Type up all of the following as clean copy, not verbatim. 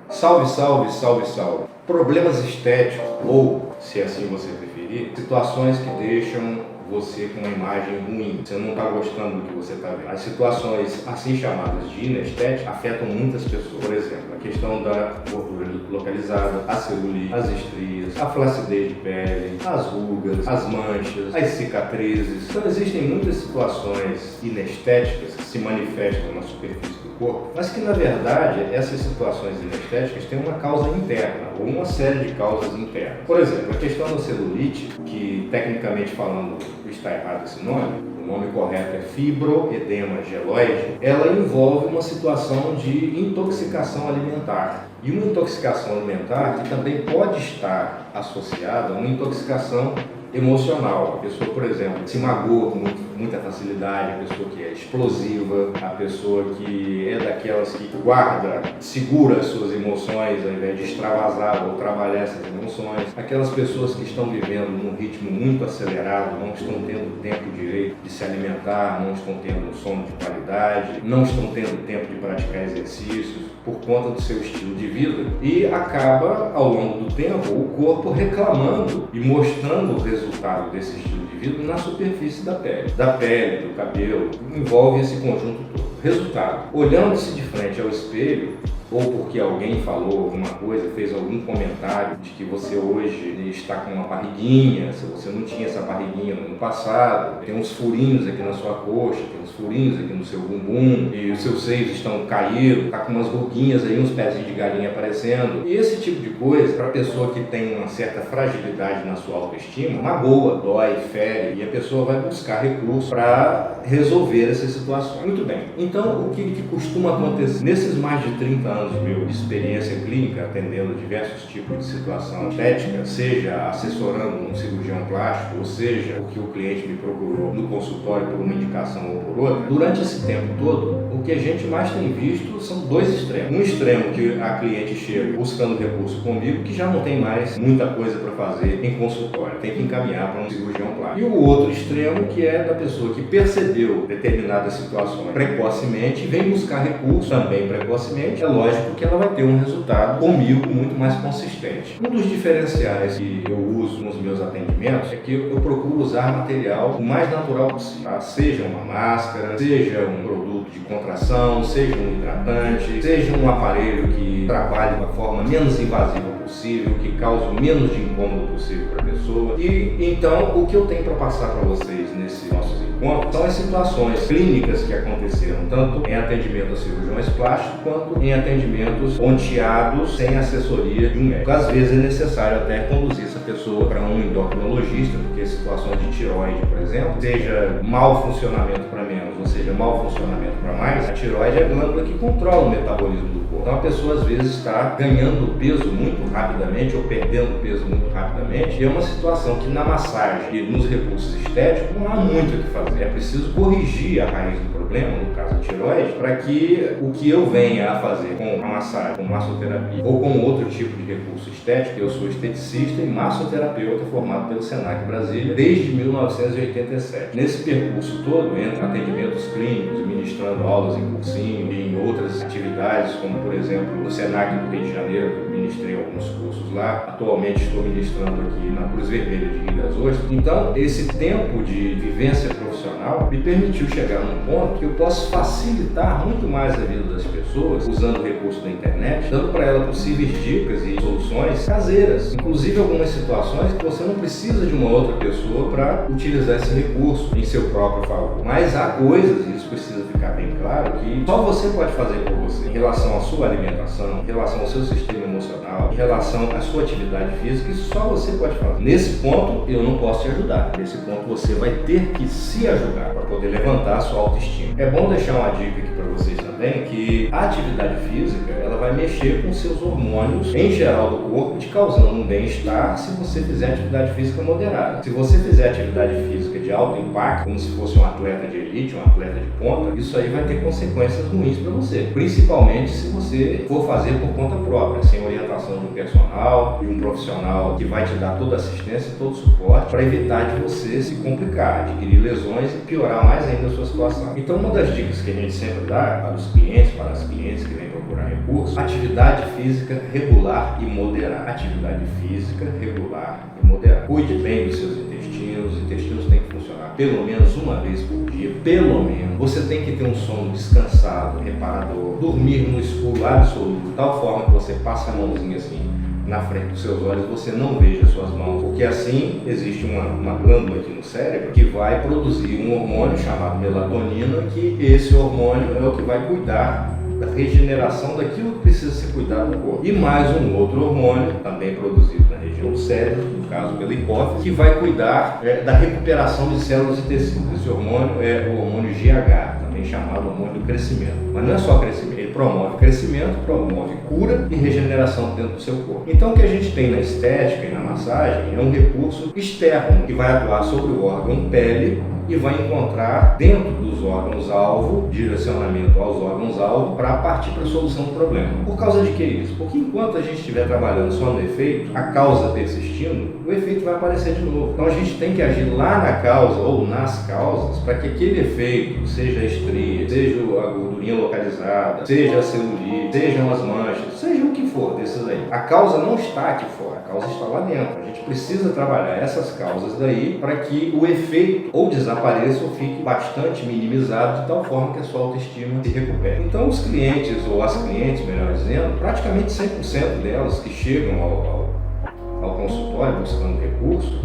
Salve, salve, salve, salve. Problemas estéticos, ou, se assim você preferir, situações que deixam você com uma imagem ruim. Você não está gostando do que você está vendo. As situações assim chamadas de inestética afetam muitas pessoas. Por exemplo, a questão da gordura localizada, a celulite, as estrias, a flacidez de pele, as rugas, as manchas, as cicatrizes. Então existem muitas situações inestéticas que se manifestam na superfície do corpo, mas que na verdade essas situações inestéticas têm uma causa interna ou uma série de causas internas. Por exemplo, a questão da celulite, que tecnicamente falando está errado esse nome, o nome correto é fibroedema geloide, ela envolve uma situação de intoxicação alimentar. E uma intoxicação alimentar que também pode estar associada a uma intoxicação emocional. A pessoa, por exemplo, se magoa com muita facilidade, a pessoa que é explosiva, a pessoa que é daquelas que guarda, segura as suas emoções ao invés de extravasar ou trabalhar essas emoções, aquelas pessoas que estão vivendo num ritmo muito acelerado, não estão tendo tempo direito de se alimentar, não estão tendo um sono de qualidade, não estão tendo tempo de praticar exercícios por conta do seu estilo de vida, e acaba, ao longo do tempo, o corpo reclamando e mostrando o resultado desse estilo de vida na superfície da pele, do cabelo, envolve esse conjunto todo. Resultado: olhando-se de frente ao espelho, ou porque alguém falou alguma coisa, fez algum comentário de que você hoje está com uma barriguinha, se você não tinha essa barriguinha no passado, tem uns furinhos aqui na sua coxa, tem uns furinhos aqui no seu bumbum, e os seus seios estão caídos, está com umas ruguinhas aí, uns pezinhos de galinha aparecendo. E esse tipo de coisa, para a pessoa que tem uma certa fragilidade na sua autoestima, magoa, dói, fere, e a pessoa vai buscar recursos para resolver essas situações. Muito bem, então o que costuma acontecer nesses mais de 30 anos de experiência clínica, atendendo diversos tipos de situação estética, seja assessorando um cirurgião plástico, ou seja, porque o cliente me procurou no consultório por uma indicação ou por outra, durante esse tempo todo, o que a gente mais tem visto são dois extremos. Um extremo que a cliente chega buscando recurso comigo, que já não tem mais muita coisa para fazer em consultório, tem que encaminhar para um cirurgião plástico. E o outro extremo, que é da pessoa que percebeu determinadas situações precocemente e vem buscar recurso também precocemente. É lógico que ela vai ter um resultado comigo muito mais consistente. Um dos diferenciais que eu uso nos meus atendimentos é que eu procuro usar material o mais natural possível, tá? Seja uma máscara, seja um produto de contração, seja um hidratante, seja um aparelho que trabalhe de uma forma menos invasiva possível, que cause o menos de incômodo possível para a pessoa. E então o que eu tenho para passar para vocês nesses nossos encontros são as situações clínicas que aconteceram tanto em atendimento a cirurgiões plásticos quanto em atendimentos onteados sem assessoria de um médico. Às vezes é necessário até conduzir essa pessoa para um endocrinologista, porque situações de tireoide, por exemplo, seja mau funcionamento para menos, ou seja, mau funcionamento para mais, a tireoide é a glândula que controla o metabolismo do corpo. Então a pessoa às vezes está ganhando peso muito rapidamente ou perdendo peso muito rapidamente, e é uma situação que na massagem e nos recursos estéticos não há muito o que fazer. É preciso corrigir a raiz do problema, no caso a tireoide, para que o que eu venha a fazer com a massagem, com massoterapia ou com outro tipo de recurso estético, eu sou esteticista e massoterapeuta formado pelo Senac Brasília desde 1987. Nesse percurso todo, entre atendimentos clínicos, ministrando aulas em cursinho e em outras atividades, como por exemplo no Senac do Rio de Janeiro, eu ministrei alguns cursos lá, atualmente estou ministrando aqui na Cruz Vermelha de Rio das Ostras. Então, esse tempo de vivência profissional me permitiu chegar num ponto que eu posso facilitar muito mais a vida das pessoas usando o recurso da internet, dando para ela possíveis dicas e soluções caseiras, inclusive algumas situações que você não precisa de uma outra pessoa para utilizar esse recurso em seu próprio favor. Mas há coisas, e isso precisa ficar bem claro, que só você pode fazer por você, em relação à sua alimentação, em relação ao seu sistema emocional, em relação à sua atividade física, isso só você pode fazer. Nesse ponto, eu não posso te ajudar. Nesse ponto, você vai ter que se ajudar para poder levantar a sua autoestima. É bom deixar uma dica aqui para vocês também, que a atividade física, ela vai mexer com seus hormônios, em geral do corpo, te causando um bem-estar se você fizer atividade física moderada. Se você fizer atividade física de alto impacto, como se fosse um atleta de elite, um atleta de ponta, isso aí vai ter consequências ruins para você. Principalmente se você for fazer por conta própria, sem orientação de um personal e um profissional que vai te dar toda a assistência e todo o suporte para evitar de você se complicar, adquirir lesões e piorar mais ainda a sua situação. Então, uma das dicas que a gente sempre dá para os os clientes, para as clientes que vêm procurar recurso, atividade física regular e moderada. Atividade física regular e moderada. Cuide bem dos seus intestinos. Os intestinos têm que funcionar pelo menos uma vez por dia, pelo menos. Você tem que ter um sono descansado, reparador, dormir no escuro absoluto, de tal forma que você passa a mãozinha assim na frente dos seus olhos, você não veja suas mãos, porque assim existe uma glândula aqui no cérebro que vai produzir um hormônio chamado melatonina, que esse hormônio é o que vai cuidar da regeneração daquilo que precisa ser cuidado no corpo. E mais um outro hormônio, também produzido na região do cérebro, no caso pela hipófise, que vai cuidar da recuperação de células e tecidos. Esse hormônio é o hormônio GH, também chamado hormônio do crescimento. Mas não é só crescimento, ele promove crescimento, promove cura e regeneração dentro do seu corpo. Então o que a gente tem na estética e na massagem é um recurso externo que vai atuar sobre o órgão pele e vai encontrar dentro dos órgãos-alvo, direcionamento aos órgãos-alvo para partir para a solução do problema. Por causa de que isso? Porque enquanto a gente estiver trabalhando só no efeito, a causa persistindo, o efeito vai aparecer de novo. Então a gente tem que agir lá na causa ou nas causas para que aquele efeito, seja a estria, seja a gordurinha localizada, seja a celulite, sejam as manchas, seja o que for desses aí. A causa não está aqui fora, a causa está lá dentro. A gente precisa trabalhar essas causas daí para que o efeito ou desapareça ou fique bastante minimizado de tal forma que a sua autoestima se recupere. Então os clientes ou as clientes, melhor dizendo, praticamente 100% delas que chegam ao consultório buscando recurso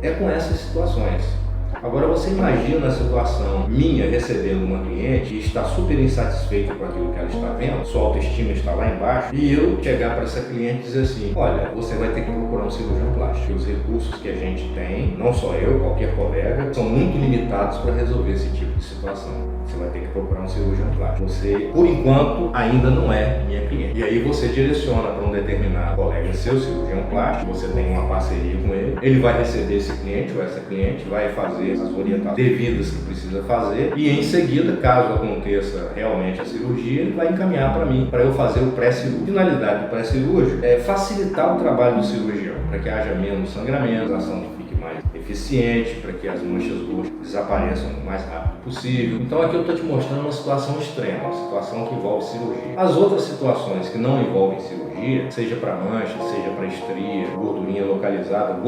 é com essas situações. Agora você imagina a situação minha recebendo uma cliente e está super insatisfeita com aquilo que ela está vendo, sua autoestima está lá embaixo, e eu chegar para essa cliente e dizer assim: olha, você vai ter que procurar um cirurgião plástico. Os recursos que a gente tem, não só eu, qualquer colega, são muito limitados para resolver esse tipo de situação. Você vai ter que procurar um cirurgião plástico. Você, por enquanto, ainda não é minha cliente. E aí você direciona para um determinado colega seu, cirurgião plástico, você tem uma parceria com ele vai receber esse cliente ou essa cliente, vai fazer as orientações devidas que precisa fazer e em seguida, caso aconteça realmente a cirurgia, ele vai encaminhar para mim, para eu fazer o pré-cirúrgico. A finalidade do pré-cirúrgico é facilitar o trabalho do cirurgião, para que haja menos sangramento, a ação fique mais eficiente, para que as manchas roxas desapareçam o mais rápido possível. Então aqui eu estou te mostrando uma situação extrema, uma situação que envolve cirurgia. As outras situações que não envolvem cirurgia, seja para mancha, seja para estria, gordurinha localizada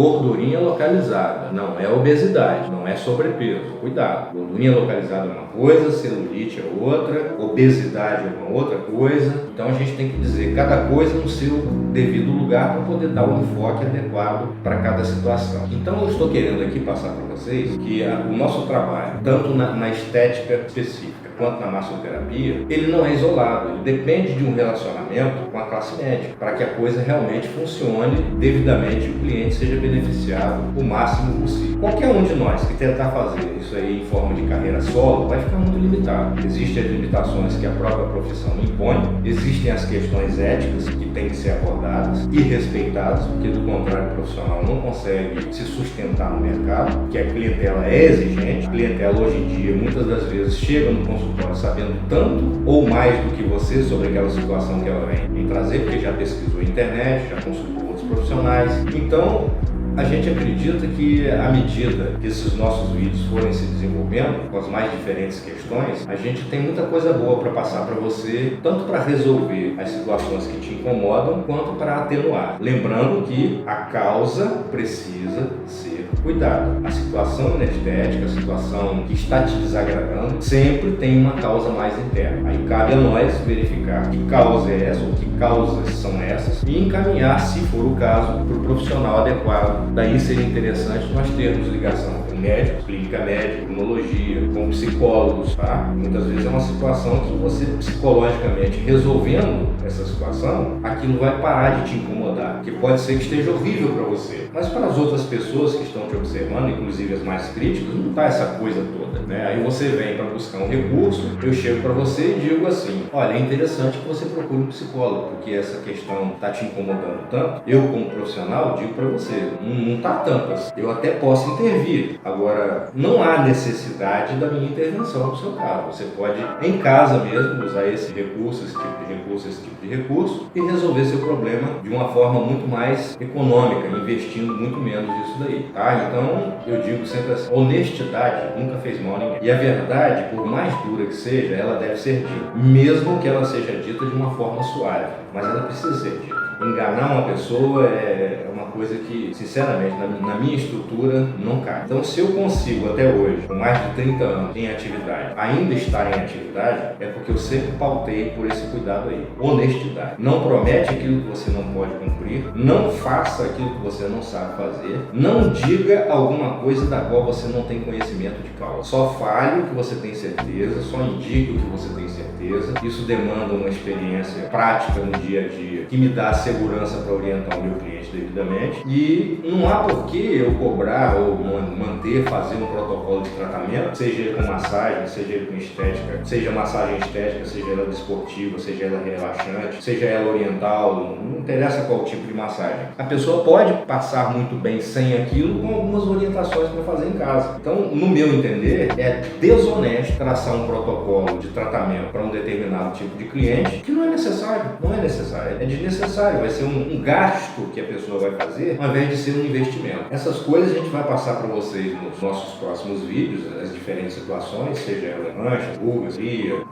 não é obesidade, não é sobrepeso. Cuidado, gordurinha localizada é uma coisa, celulite é outra, obesidade é uma outra coisa. Então a gente tem que dizer cada coisa no seu devido lugar para poder dar um enfoque adequado para cada situação. Então eu estou querendo aqui passar para vocês que o nosso trabalho, tanto na estética específica quanto na massoterapia, ele não é isolado, ele depende de um relacionamento com a classe médica, para que a coisa realmente funcione devidamente e o cliente seja beneficiado o máximo possível. Qualquer um de nós que tentar fazer isso aí em forma de carreira solo vai ficar muito limitado. Existem as limitações que a própria profissão impõe, existem as questões éticas que têm que ser abordadas e respeitadas, porque do contrário o profissional não consegue se sustentar no mercado, porque a clientela é exigente. A clientela hoje em dia muitas das vezes chega no consultório sabendo tanto ou mais do que você sobre aquela situação que ela vem trazer, porque já pesquisou na internet, já consultou outros profissionais. Então a gente acredita que à medida que esses nossos vídeos forem se desenvolvendo com as mais diferentes questões, a gente tem muita coisa boa para passar para você, tanto para resolver as situações que te incomodam, quanto para atenuar. Lembrando que a causa precisa ser cuidada. A situação inestética, a situação que está te desagradando, sempre tem uma causa mais interna. Aí cabe a nós verificar que causa é essa, ou que causas são essas, e encaminhar, se for o caso, para o profissional adequado. Daí seria interessante nós termos ligação com médicos, clínica médica, imunologia, com psicólogos, tá? Muitas vezes é uma situação que você psicologicamente resolvendo essa situação, aquilo vai parar de te incomodar, que pode ser que esteja horrível para você, mas para as outras pessoas que estão te observando, inclusive as mais críticas, não está essa coisa toda, né? Aí você vem para buscar um recurso, eu chego para você e digo assim: olha, é interessante que você procure um psicólogo, porque essa questão está te incomodando tanto. Eu, como profissional, digo para você, não está tanto assim. Eu até posso intervir. Agora, não há necessidade da minha intervenção no seu caso. Você pode, em casa mesmo, usar esse recurso, esse tipo de recurso e resolver seu problema de uma forma muito mais econômica, investindo muito menos nisso daí, tá? Então, eu digo sempre assim, honestidade nunca fez mal a ninguém. E a verdade, por mais dura que seja, ela deve ser dita, mesmo que ela seja dita de uma forma suave, mas ela precisa ser dita. Enganar uma pessoa é uma coisa que, sinceramente, na minha estrutura, não cai. Então, se eu consigo até hoje, com mais de 30 anos em atividade, ainda estar em atividade, é porque eu sempre pautei por esse cuidado aí. Honestidade. Não promete aquilo que você não pode cumprir, não faça aquilo que você não sabe fazer, não diga alguma coisa da qual você não tem conhecimento de causa. Só fale o que você tem certeza, só indique o que você tem certeza. Isso demanda uma experiência prática no dia a dia, que me dá segurança para orientar o meu cliente devidamente, e não há por que eu cobrar ou manter, fazer um protocolo de tratamento, seja ele com massagem, seja ele com estética, seja massagem estética, seja ela desportiva, seja ela relaxante, seja ela oriental, não interessa qual tipo de massagem. A pessoa pode passar muito bem sem aquilo com algumas orientações para fazer em casa. Então, no meu entender, é desonesto traçar um protocolo de tratamento para um determinado tipo de cliente que não é necessário, é desnecessário, vai ser um gasto que a pessoa vai fazer ao invés de ser um investimento. Essas coisas a gente vai passar para vocês nos nossos próximos vídeos, as diferentes situações, seja ela mancha, rugas,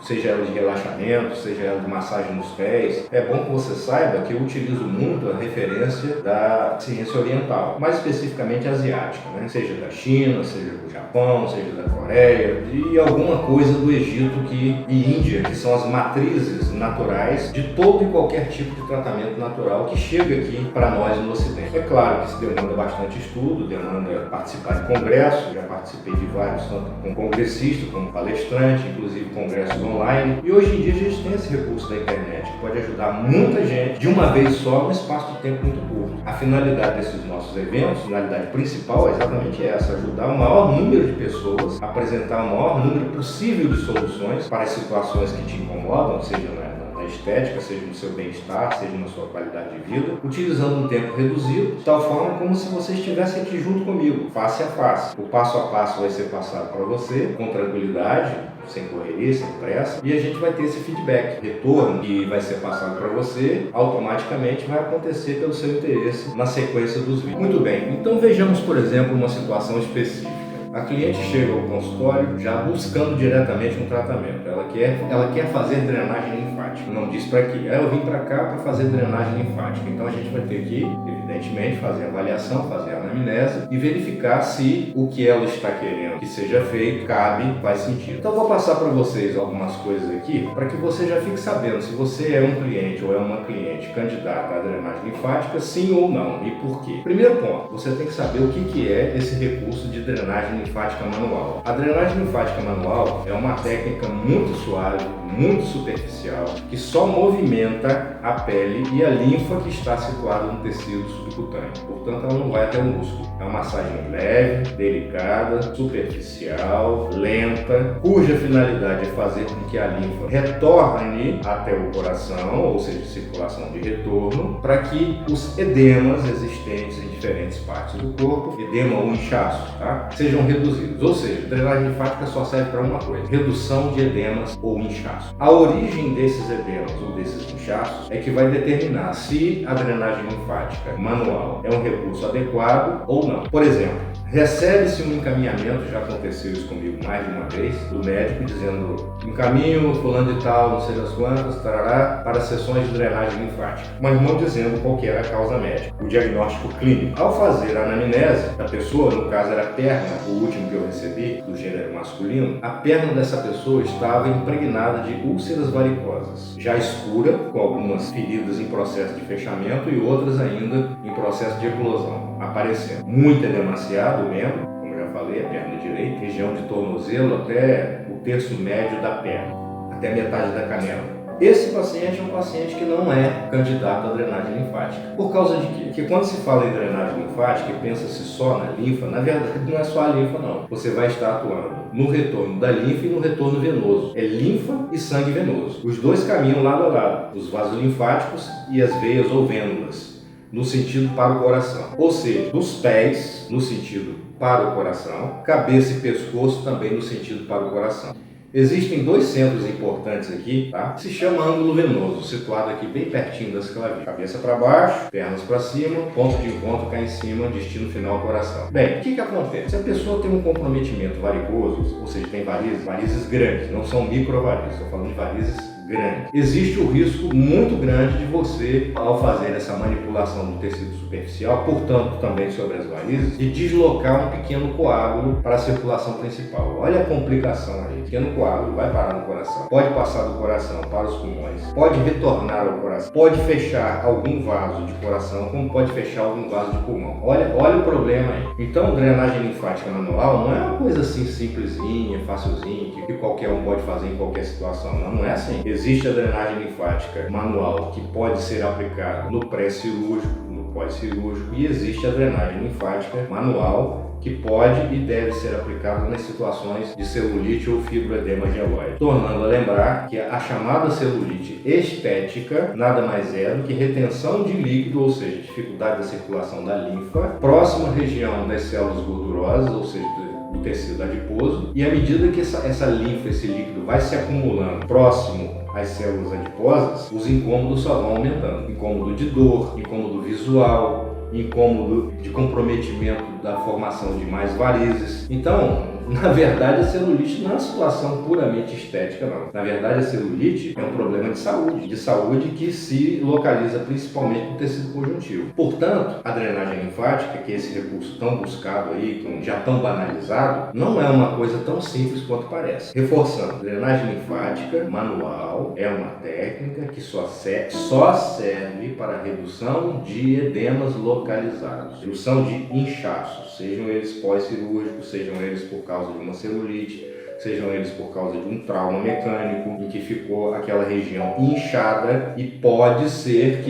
seja ela de relaxamento, seja ela de massagem nos pés. É bom que você saiba que eu utilizo muito a referência da ciência oriental, mais especificamente asiática, né? Seja da China, seja do Japão, seja da Coreia e alguma coisa do Egito e Índia, que são as matrizes naturais de todo e qualquer tipo de tratamento natural que chega aqui para nós no Ocidente. É claro que isso demanda bastante estudo, demanda participar de congressos, já participei de vários, tanto como congressista, como palestrante, inclusive congressos online, e hoje em dia a gente tem esse recurso da internet, que pode ajudar muita gente de uma vez só, num espaço de tempo muito curto. A finalidade desses nossos eventos, a finalidade principal é exatamente essa, ajudar o maior número de pessoas, apresentar o maior número possível de soluções para as situações que te incomodam, seja na estética, seja no seu bem-estar, seja na sua qualidade de vida, utilizando um tempo reduzido, de tal forma como se você estivesse aqui junto comigo, face a face. O passo a passo vai ser passado para você, com tranquilidade, sem correria, sem pressa, e a gente vai ter esse feedback, retorno, que vai ser passado para você, automaticamente vai acontecer pelo seu interesse na sequência dos vídeos. Muito bem, então vejamos, por exemplo, uma situação específica. A cliente chega ao consultório já buscando diretamente um tratamento. Ela quer fazer drenagem linfática. Não diz para quê. Eu vim para cá para fazer drenagem linfática. Então a gente vai ter que, evidentemente, fazer a avaliação, fazer a anamnese e verificar se o que ela está querendo que seja feito cabe, faz sentido. Então vou passar para vocês algumas coisas aqui para que você já fique sabendo se você é um cliente ou é uma cliente candidata à drenagem linfática, sim ou não, e por quê. Primeiro ponto, você tem que saber o que é esse recurso de drenagem linfática manual. A drenagem linfática manual é uma técnica muito suave, muito superficial, que só movimenta a pele e a linfa que está situada no tecido subcutâneo. Portanto, ela não vai até o músculo. É uma massagem leve, delicada, superficial, lenta, cuja finalidade é fazer com que a linfa retorne até o coração, ou seja, circulação de retorno, para que os edemas existentes em diferentes partes do corpo, edema ou inchaço, tá? Sejam reduzidos. Ou seja, a drenagem linfática só serve para uma coisa: redução de edemas ou inchaços. A origem desses edemas ou desses inchaços é que vai determinar se a drenagem linfática manual é um recurso adequado ou não. Por exemplo, recebe-se um encaminhamento, já aconteceu isso comigo mais de uma vez, do médico dizendo: encaminho fulano de tal, não sei das quantas, tarará, para sessões de drenagem linfática, mas não dizendo qual que era a causa médica, o diagnóstico clínico. Ao fazer a anamnese da pessoa, no caso era a perna, o último que eu recebi, do gênero masculino, a perna dessa pessoa estava impregnada de úlceras varicosas, já escura, com algumas feridas em processo de fechamento e outras ainda em processo de eclosão, aparecendo. Muito edemaciado o membro, como já falei, a perna direita, região de tornozelo até o terço médio da perna, até metade da canela. Esse paciente é um paciente que não é candidato à drenagem linfática. Por causa de quê? Porque quando se fala em drenagem linfática e pensa-se só na linfa, na verdade não é só a linfa não. Você vai estar atuando no retorno da linfa e no retorno venoso. É linfa e sangue venoso. Os dois caminham lado a lado, os vasos linfáticos e as veias ou vênulas. no sentido para o coração. Ou seja, dos pés no sentido para o coração, cabeça e pescoço também no sentido para o coração. Existem dois centros importantes aqui, tá? Se chama ângulo venoso, situado aqui bem pertinho das clavículas. Cabeça para baixo, pernas para cima, ponto de encontro cá em cima, destino final coração. Bem, o que acontece? Se a pessoa tem um comprometimento varicoso, ou seja, tem varizes grandes, não são microvarizes, estou falando de varizes grande. Existe o risco muito grande de você, ao fazer essa manipulação do tecido superficial, portanto também sobre as varizes, de deslocar um pequeno coágulo para a circulação principal. Olha a complicação aí. Pequeno coágulo vai parar no coração, pode passar do coração para os pulmões, pode retornar ao coração, pode fechar algum vaso de coração, como pode fechar algum vaso de pulmão. Olha o problema aí. Então, drenagem linfática manual não é uma coisa assim simplesinha, facilzinha, que qualquer um pode fazer em qualquer situação. Não é assim. Existe a drenagem linfática manual que pode ser aplicada no pré-cirúrgico, no pós-cirúrgico, e existe a drenagem linfática manual que pode e deve ser aplicada nas situações de celulite ou fibroedema mieloide. Tornando a lembrar que a chamada celulite estética nada mais é do que retenção de líquido, ou seja, dificuldade da circulação da linfa, próxima região das células gordurosas, ou seja, do tecido adiposo, e à medida que essa linfa, esse líquido vai se acumulando próximo às células adiposas, os incômodos só vão aumentando. Incômodo de dor, incômodo visual, incômodo de comprometimento da formação de mais varizes. Então, na verdade, a celulite não é uma situação puramente estética, não. Na verdade, a celulite é um problema de saúde que se localiza principalmente no tecido conjuntivo. Portanto, a drenagem linfática, que é esse recurso tão buscado aí, já tão banalizado, não é uma coisa tão simples quanto parece. Reforçando, drenagem linfática manual é uma técnica que só serve para a redução de edemas localizados, redução de inchaços, sejam eles pós-cirúrgicos, sejam eles por causa de uma celulite, sejam eles por causa de um trauma mecânico em que ficou aquela região inchada, e pode ser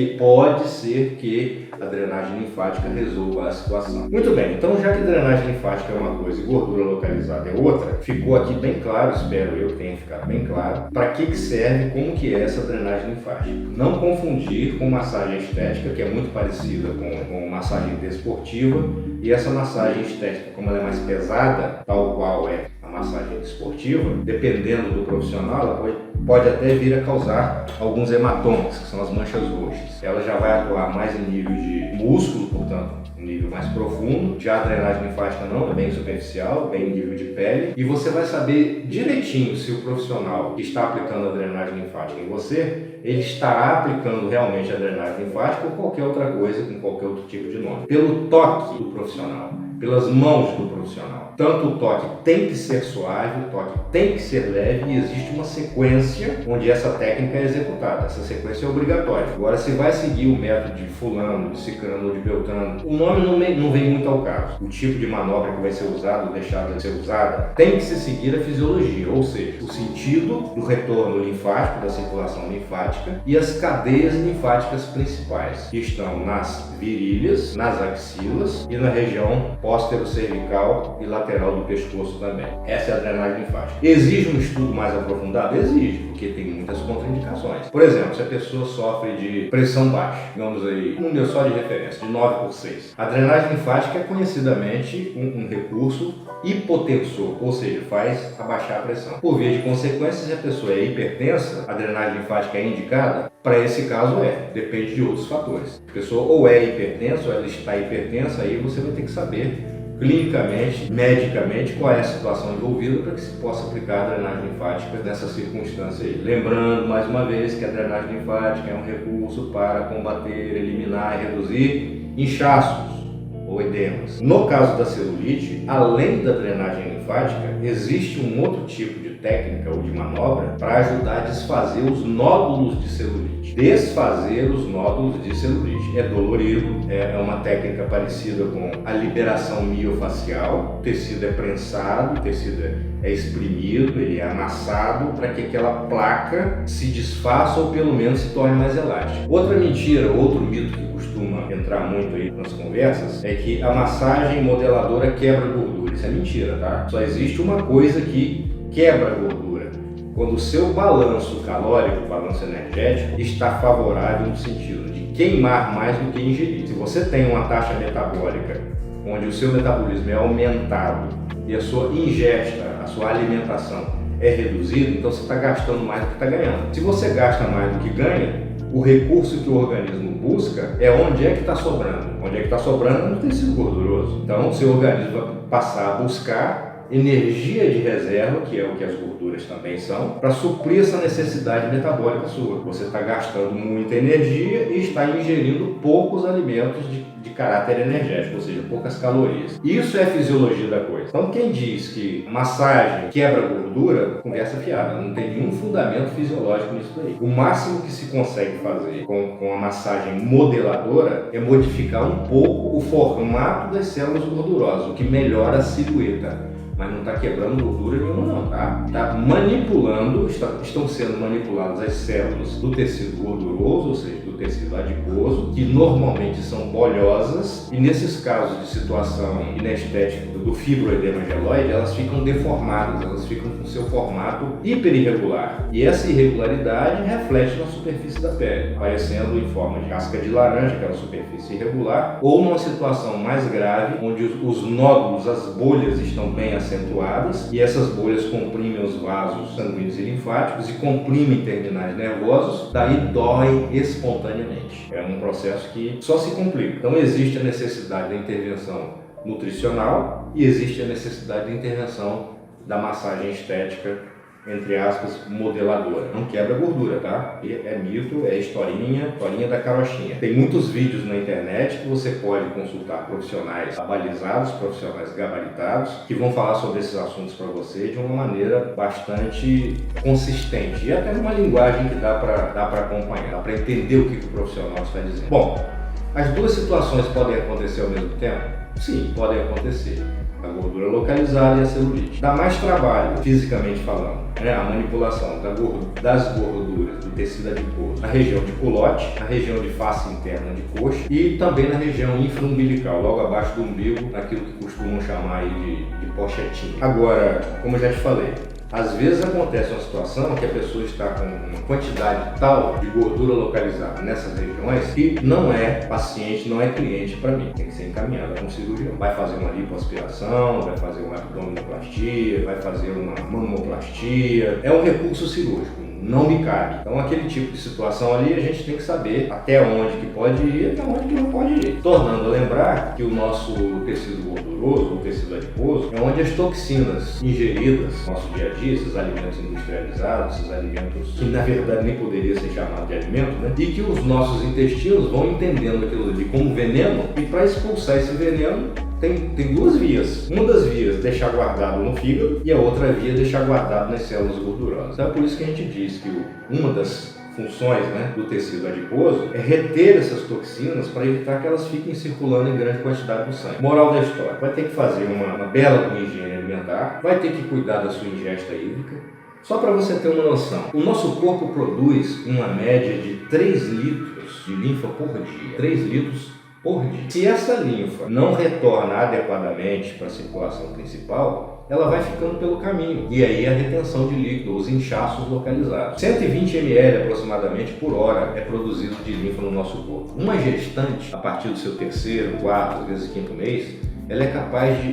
que a drenagem linfática resolva a situação. Muito bem, então já que drenagem linfática é uma coisa e gordura localizada é outra, ficou aqui bem claro, espero eu que tenha ficado bem claro, para que serve, como que é essa drenagem linfática. Não confundir com massagem estética, que é muito parecida com massagem desportiva, e essa massagem estética, como ela é mais pesada, tal qual é a massagem esportiva, dependendo do profissional, ela pode até vir a causar alguns hematomas, que são as manchas roxas. Ela já vai atuar mais em nível de músculo, portanto, um nível mais profundo. Já a drenagem linfática não, é bem superficial, bem em nível de pele. E você vai saber direitinho se o profissional que está aplicando a drenagem linfática em você, ele estará aplicando realmente a drenagem linfática ou qualquer outra coisa, com qualquer outro tipo de nome. Pelo toque do profissional, pelas mãos do profissional. Tanto o toque tem que ser suave, o toque tem que ser leve, e existe uma sequência onde essa técnica é executada. Essa sequência é obrigatória. Agora, se vai seguir o método de fulano, de cicrano ou de beltrano, o nome não vem muito ao caso. O tipo de manobra que vai ser usado ou deixada de ser usada, tem que se seguir a fisiologia, ou seja, o sentido do retorno linfático, da circulação linfática, e as cadeias linfáticas principais, que estão nas virilhas, nas axilas e na região póstero-cervical e lateral do pescoço também. Essa é a drenagem linfática. Exige um estudo mais aprofundado? Exige, porque tem muitas contraindicações. Por exemplo, se a pessoa sofre de pressão baixa, digamos aí, um número só de referência, de 9/6. A drenagem linfática é conhecidamente um recurso hipotensor, ou seja, faz abaixar a pressão. Por via de consequência, se a pessoa é hipertensa, a drenagem linfática é indicada? Para esse caso depende de outros fatores. A pessoa ou é hipertensa ou ela está hipertensa, aí você vai ter que saber clinicamente, medicamente, qual é a situação envolvida para que se possa aplicar a drenagem linfática nessa circunstância aí. Lembrando, mais uma vez, que a drenagem linfática é um recurso para combater, eliminar e reduzir inchaços ou edemas. No caso da celulite, além da drenagem linfática, existe um outro tipo de técnica ou de manobra para ajudar a desfazer os nódulos de celulite. Desfazer os nódulos de celulite. É dolorido, é uma técnica parecida com a liberação miofacial. O tecido é prensado, o tecido é exprimido, ele é amassado para que aquela placa se desfaça ou pelo menos se torne mais elástica. Outra mentira, outro mito que costuma entrar muito aí nas conversas é que a massagem modeladora quebra gordura. Isso é mentira, tá? Só existe uma coisa que quebra a gordura, quando o seu balanço calórico, balanço energético, está favorável no sentido de queimar mais do que ingerir. Se você tem uma taxa metabólica onde o seu metabolismo é aumentado e a sua ingesta, a sua alimentação é reduzida, então você está gastando mais do que está ganhando. Se você gasta mais do que ganha, o recurso que o organismo busca é onde é que está sobrando. Onde é que está sobrando no tecido gorduroso. Então o seu organismo vai passar a buscar energia de reserva, que é o que as gorduras também são, para suprir essa necessidade metabólica sua. Você está gastando muita energia e está ingerindo poucos alimentos de caráter energético, ou seja, poucas calorias. Isso é a fisiologia da coisa. Então quem diz que massagem quebra gordura, conversa fiada, não tem nenhum fundamento fisiológico nisso daí. O máximo que se consegue fazer com a massagem modeladora é modificar um pouco o formato das células gordurosas, o que melhora a silhueta. Mas não está quebrando gordura nenhuma não, tá? Está manipulando, estão sendo manipuladas as células do tecido gorduroso, ou seja, do tecido adiposo, que normalmente são bolhosas, e nesses casos de situação inestética do fibroedema geloide, elas ficam deformadas, elas ficam com seu formato hiperirregular. E essa irregularidade reflete na superfície da pele, aparecendo em forma de casca de laranja, aquela superfície irregular, ou numa situação mais grave, onde os nódulos, as bolhas estão bem acentuadas, e essas bolhas comprimem os vasos sanguíneos e linfáticos e comprimem terminais nervosos, daí dói espontaneamente. É um processo que só se complica. Então existe a necessidade da intervenção nutricional e existe a necessidade da intervenção da massagem estética, entre aspas, modeladora. Não quebra gordura, tá? É mito, é historinha da carochinha. Tem muitos vídeos na internet que você pode consultar profissionais abalizados, profissionais gabaritados, que vão falar sobre esses assuntos para você de uma maneira bastante consistente e até numa linguagem que dá para acompanhar, dá para entender o que o profissional está dizendo. Bom, as duas situações podem acontecer ao mesmo tempo? Sim, podem acontecer. A gordura localizada e a celulite. Dá mais trabalho, fisicamente falando, né? A manipulação das gorduras do tecido adiposo na região de culote, na região de face interna de coxa e também na região infraumbilical, logo abaixo do umbigo, naquilo que costumam chamar aí de pochetinha. Agora, como eu já te falei, às vezes acontece uma situação que a pessoa está com uma quantidade tal de gordura localizada nessas regiões que não é paciente, não é cliente para mim. Tem que ser encaminhada para um cirurgião. Vai fazer uma lipoaspiração, vai fazer uma abdominoplastia, vai fazer uma mamoplastia. É um recurso cirúrgico, não me cabe. Então aquele tipo de situação ali a gente tem que saber até onde que pode ir e até onde que não pode ir. Tornando a lembrar que o nosso tecido gorduroso, o tecido adiposo, é onde as toxinas ingeridas no nosso dia a dia, esses alimentos industrializados, esses alimentos que na verdade nem poderia ser chamado de alimento, né? E que os nossos intestinos vão entendendo aquilo ali como veneno, e para expulsar esse veneno tem duas vias. Uma das vias é deixar guardado no fígado e a outra via é deixar guardado nas células gordurosas. Então é por isso que a gente diz que uma das funções, né, do tecido adiposo é reter essas toxinas para evitar que elas fiquem circulando em grande quantidade no sangue. Moral da história: vai ter que fazer uma bela higiene alimentar, vai ter que cuidar da sua ingesta hídrica. Só para você ter uma noção, o nosso corpo produz uma média de 3 litros de linfa por dia. 3 litros por dia. Se essa linfa não retorna adequadamente para a circulação principal, ela vai ficando pelo caminho. E aí a retenção de líquido, os inchaços localizados. 120 ml aproximadamente por hora é produzido de linfa no nosso corpo. Uma gestante, a partir do seu terceiro, quarto, às vezes quinto mês, ela é capaz de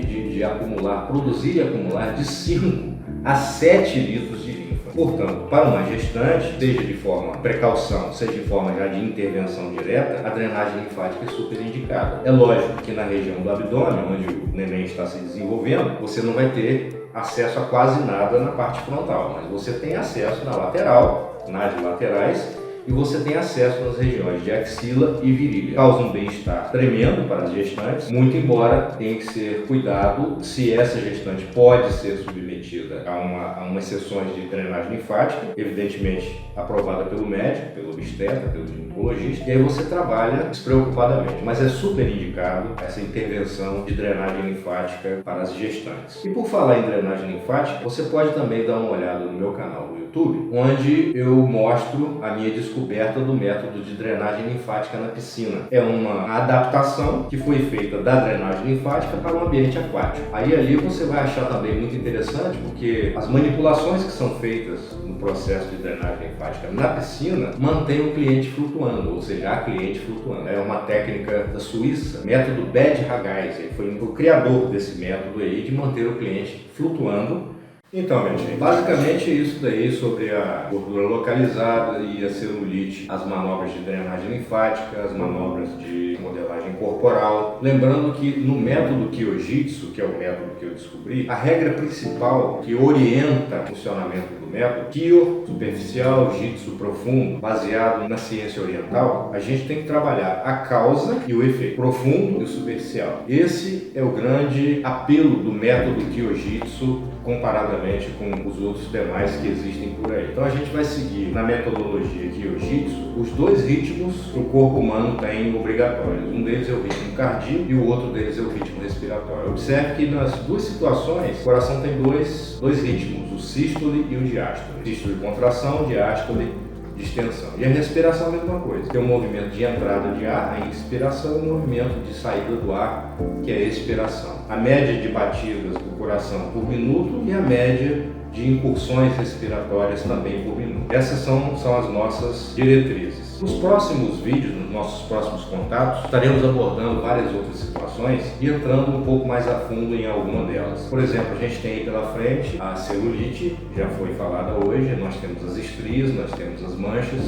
produzir e acumular de 5 a 7 litros de linfa. Portanto, para uma gestante, seja de forma precaução, seja de forma já de intervenção direta, a drenagem linfática é super indicada. É lógico que na região do abdômen, onde o neném está se desenvolvendo, você não vai ter acesso a quase nada na parte frontal, mas você tem acesso na lateral, nas laterais, e você tem acesso nas regiões de axila e virilha. Causa um bem-estar tremendo para as gestantes, muito embora tenha que ser cuidado se essa gestante pode ser submetida a umas sessões de drenagem linfática, evidentemente aprovada pelo médico, pelo obstetra, pelo ginecologista, e aí você trabalha despreocupadamente. Mas é super indicado essa intervenção de drenagem linfática para as gestantes. E por falar em drenagem linfática, você pode também dar uma olhada no meu canal do YouTube, onde eu mostro a minha descoberta do método de drenagem linfática na piscina. É uma adaptação que foi feita da drenagem linfática para um ambiente aquático. Aí ali você vai achar também muito interessante, porque as manipulações que são feitas no processo de drenagem linfática na piscina mantém o cliente flutuando, ou seja, a cliente flutuando. É uma técnica da Suíça, método Bad-Hagais. Ele foi o criador desse método aí de manter o cliente flutuando. Então, minha gente, basicamente isso daí sobre a gordura localizada e a celulite, as manobras de drenagem linfática, as manobras de modelagem corporal. Lembrando que no método Kyojitsu, que é o método que eu descobri, a regra principal que orienta o funcionamento do método, Kyo, superficial, Jitsu, profundo, baseado na ciência oriental, a gente tem que trabalhar a causa e o efeito, profundo e o superficial. Esse é o grande apelo do método Kyojitsu comparadamente com os outros demais que existem por aí. Então a gente vai seguir na metodologia Kyojitsu os dois ritmos que o corpo humano tem obrigatórios. Um deles é o ritmo cardíaco e o outro deles é o ritmo respiratório. Observe que nas duas situações o coração tem dois ritmos, o sístole e o diástole. Sístole contração, diástole distensão. E a respiração é a mesma coisa. Tem um movimento de entrada de ar, a inspiração, e um movimento de saída do ar, que é a expiração. A média de batidas do coração por minuto e a média de incursões respiratórias também por minuto. Essas são as nossas diretrizes. Nos próximos vídeos, nos nossos próximos contatos, estaremos abordando várias outras situações e entrando um pouco mais a fundo em alguma delas. Por exemplo, a gente tem aí pela frente a celulite, já foi falada hoje, nós temos as estrias, nós temos as manchas,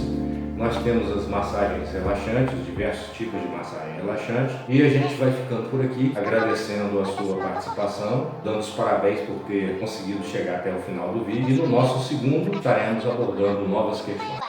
nós temos as massagens relaxantes, diversos tipos de massagem relaxante, e a gente vai ficando por aqui, agradecendo a sua participação, dando os parabéns por ter conseguido chegar até o final do vídeo, e no nosso segundo estaremos abordando novas questões.